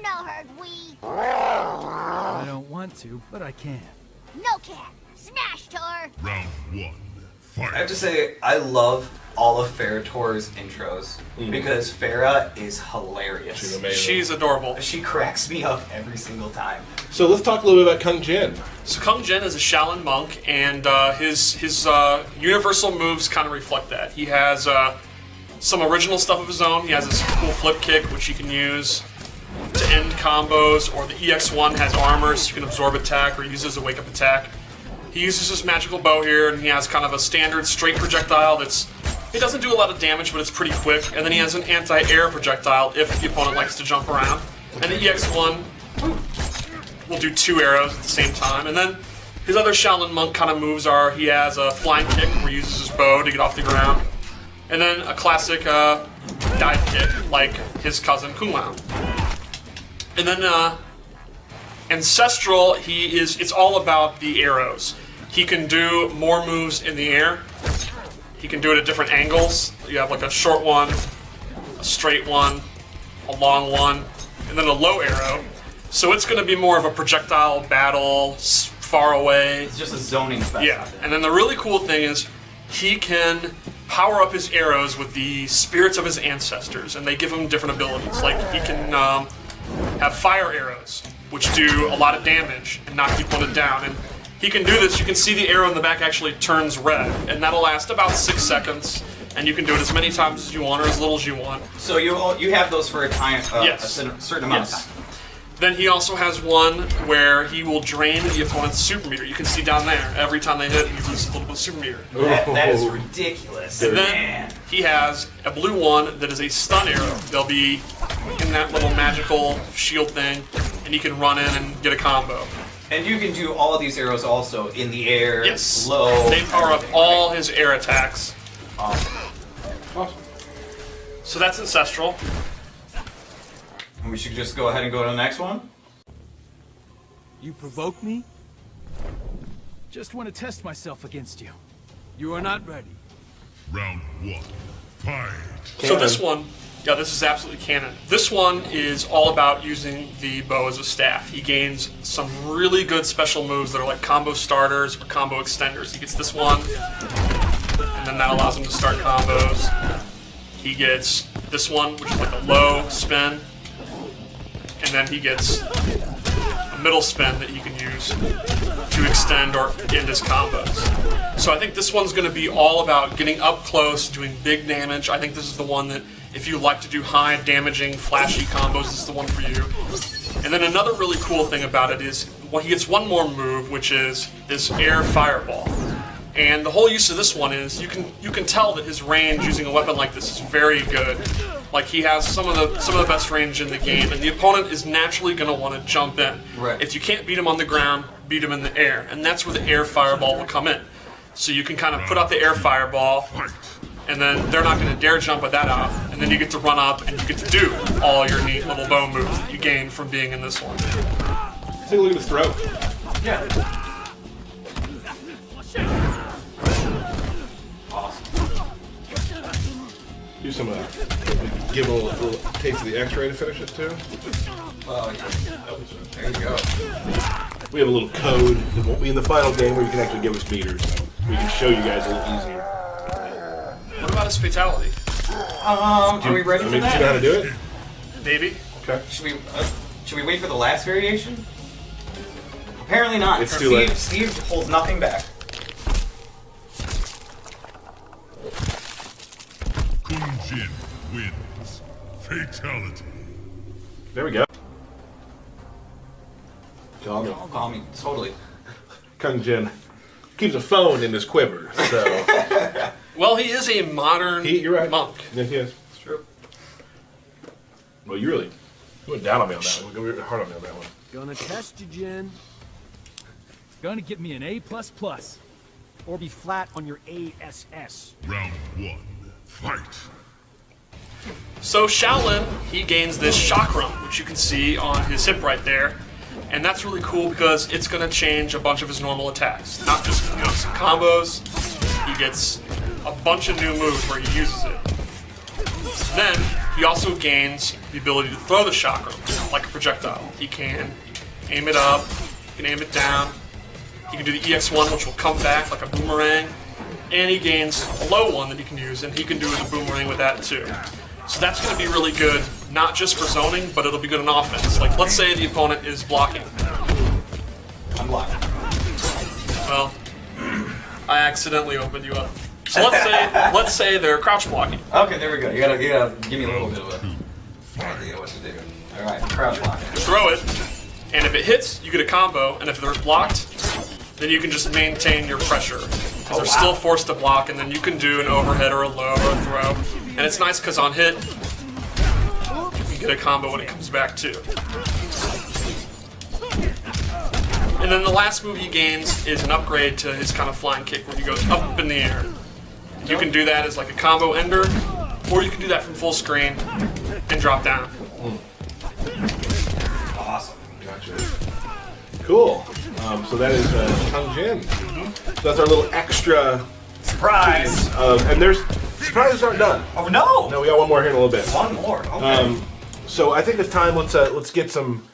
no hurt, we. I don't want to, but I can. No can. Smash, Tor. Round one. Fight. I have to say, I love all of Ferrator's intros because Farah is hilarious. She's amazing. She's adorable. She cracks me up every single time. So let's talk a little bit about Kung Jin. So Kung Jin is a Shaolin monk, and his universal moves kind of reflect that. He has some original stuff of his own. He has this cool flip kick, which he can use to end combos, or the EX1 has armor, so you can absorb attack or use it as a wake-up attack. He uses his magical bow here, and he has kind of a standard straight projectile that's... It doesn't do a lot of damage, but it's pretty quick. And then he has an anti-air projectile if the opponent likes to jump around. And the EX1 will do 2 arrows at the same time. And then his other Shaolin monk kind of moves are, he has a flying kick where he uses his bow to get off the ground. And then a classic dive kick, like his cousin Kung Lao. And then Ancestral, it's all about the arrows. He can do more moves in the air. He can do it at different angles. You have like a short one, a straight one, a long one, and then a low arrow. So it's going to be more of a projectile battle, far away. It's just a zoning fest. Yeah, and then the really cool thing is he can power up his arrows with the spirits of his ancestors, and they give him different abilities. Like he can have fire arrows, which do a lot of damage and knock the opponent down. And he can do this. You can see the arrow in the back actually turns red, and that'll last about 6 seconds. And you can do it as many times as you want or as little as you want. So you have those for a time, Yes. a certain amount of time. Then he also has one where he will drain the opponent's super meter. You can see down there, every time they hit, he loses a little bit of super meter. That is ridiculous. And then Man. he has a blue one that is a stun arrow. They'll be in that little magical shield thing, and he can run in and get a combo. And you can do all of these arrows also in the air, Yes. low. They power up all his air attacks. Awesome. So that's Ancestral. And we should just go ahead and go to the next one. You provoke me? Just want to test myself against you. You are not ready. Round one. Fight. So this one, yeah, this is absolutely canon. This one is all about using the bow as a staff. He gains some really good special moves that are like combo starters or combo extenders. He gets this one, and then that allows him to start combos. He gets this one, which is like a low spin, and then he gets a middle spin that he can use to extend or end his combos. So I think this one's going to be all about getting up close, doing big damage. I think this is the one that, if you like to do high damaging, flashy combos, this is the one for you. And then another really cool thing about it is, well, he gets one more move, which is this air fireball. And the whole use of this one is you can tell that his range using a weapon like this is very good. Like he has some of the best range in the game, and the opponent is naturally going to want to jump in. Right. If you can't beat him on the ground, beat him in the air, and that's where the air fireball will come in. So you can kind of put out the air fireball, and then they're not going to dare jump with that out, and then you get to run up and you get to do all your neat little bow moves that you gain from being in this one. Take a look at his throat. Yeah. Do some of that. Give him a little taste of the X-ray to finish it too. Well, yeah. There you go. We have a little code that won't be in the final game where you can actually give us meters. We can show you guys a little easier. What about his fatality? Are we ready for Do you know how that? to do it? Maybe. Okay. Should we wait for the last variation? Apparently not. It's For too late. Steve holds nothing back. Kung Jin wins. Fatality. There we go. Call me. Call me. Totally. Kung Jin keeps a phone in his quiver, so Well, he is a modern you're right. monk. Yes, he is. It's true. Well, you went down on me on that one. You went hard on me on that one. Gonna test you, Jin. Gonna get me an A++. Or be flat on your ASS. Round one. Fight. So Shaolin, he gains this chakram, which you can see on his hip right there. And that's really cool because it's going to change a bunch of his normal attacks. Not just some combos, he gets a bunch of new moves where he uses it. Then he also gains the ability to throw the chakra like a projectile. He can aim it up, he can aim it down, he can do the EX1, which will come back like a boomerang, and he gains a low one that he can use, and he can do the boomerang with that too. So that's going to be really good, not just for zoning, but it'll be good in offense. Like, let's say the opponent is blocking. I'm blocking. Well, I accidentally opened you up. So let's say they're crouch blocking. Okay, there we go. You gotta give me a little bit of a idea what to do. All right, crouch block. Throw it, and if it hits, you get a combo, and if they're blocked, then you can just maintain your pressure. Because they're still forced to block, and then you can do an overhead or a low or a throw. And it's nice because on hit, you get a combo when it comes back too. And then the last move he gains is an upgrade to his kind of flying kick where he goes up in the air. You can do that as like a combo ender, or you can do that from full screen and drop down. Awesome. Gotcha. Cool. So that is Kung Jin. So that's our little extra Surprise! and there's surprises aren't done. Oh no! No, we got one more here in a little bit. One more. Okay. So I think it's time. Let's get some